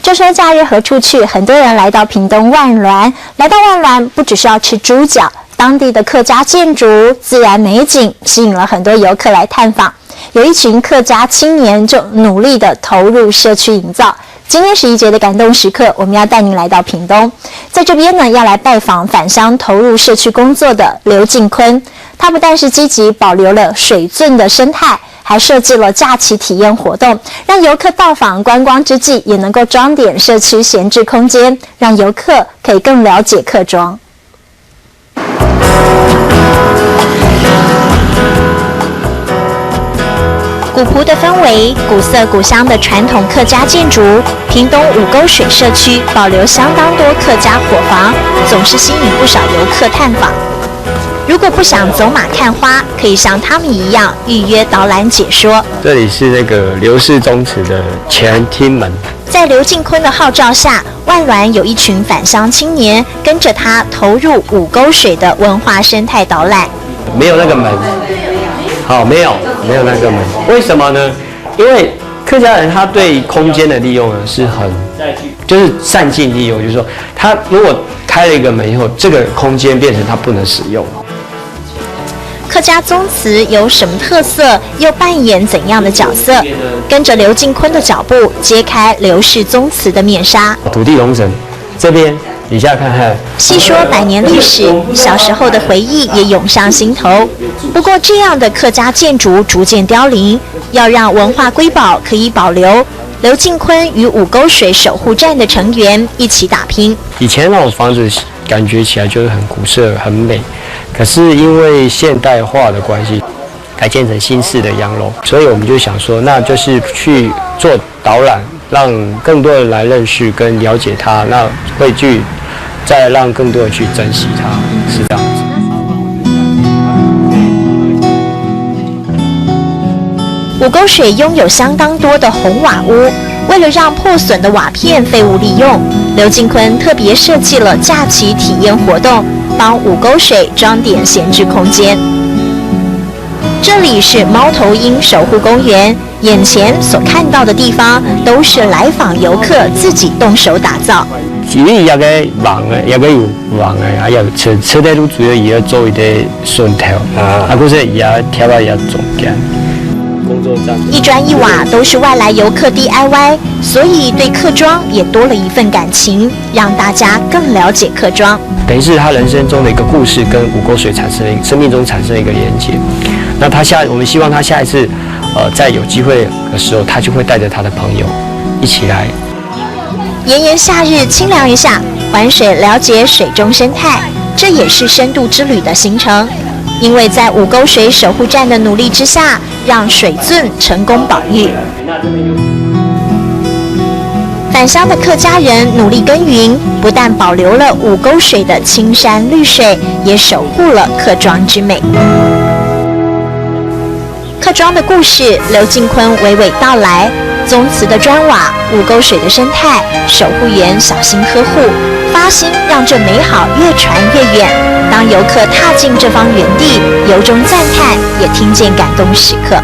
这说假日何处去，很多人来到屏东万峦。来到万峦，不只是要吃猪脚，当地的客家建筑、自然美景吸引了很多游客来探访。有一群客家青年就努力地投入社区营造。今天11节的感动时刻，我们要带您来到屏东，在这边呢，要来拜访返乡投入社区工作的刘进坤。他不但是积极保留了水圳的生态，还设计了假期体验活动，让游客到访观光之际，也能够装点社区闲置空间，让游客可以更了解客庄。古朴的氛围，古色古香的传统客家建筑，屏东五沟水社区保留相当多客家伙房，总是吸引不少游客探访。如果不想走马看花，可以像他们一样预约导览解说。这里是那个刘氏宗祠的前厅门。在刘进坤的号召下，万峦有一群返乡青年跟着他投入五沟水的文化生态导览。没有那个门，好，没有那个门，为什么呢？因为客家人他对空间的利用呢是就是善尽利用，就是说他如果开了一个门以后，这个空间变成他不能使用。客家宗祠有什么特色，又扮演怎样的角色？跟着刘进坤的脚步，揭开刘氏宗祠的面纱。土地龙神这边，以下看看。细说百年历史，小时候的回忆也涌上心头。不过，这样的客家建筑逐渐凋零，要让文化瑰宝可以保留，刘进坤与五沟水守护站的成员一起打拼。以前那种房子感觉起来就是很古色、很美，可是因为现代化的关系，改建成新式的洋楼，所以我们就想说，那就是去做导览，让更多人来认识跟了解它，那会去再让更多人去珍惜它，是这样子。五沟水拥有相当多的红瓦屋，为了让破损的瓦片废物利用，刘进坤特别设计了假期体验活动，帮五沟水装点闲置空间。这里是猫头鹰守护公园，眼前所看到的地方都是来访游客自己动手打造。因为也个网的，也个有网的，还有车底路主要也要做一点顺条，可是也跳到也中间。一砖一瓦都是外来游客 DIY， 所以对客庄也多了一份感情，让大家更了解客庄。等于是他人生中的一个故事，跟五沟水生命中产生了一个连结。那我们希望他下一次，在有机会的时候，他就会带着他的朋友一起来。炎炎夏日，清凉一下，玩水了解水中生态，这也是深度之旅的行程。因为在五沟水守护站的努力之下，让水圳成功保育。返乡的客家人努力耕耘，不但保留了五沟水的青山绿水，也守护了客庄之美。客庄的故事，刘进坤娓娓道来。宗祠的砖瓦，五沟水的生态，守护员小心呵护，发心让这美好越传越远。当游客踏进这方园地，由衷赞叹，也听见感动时刻。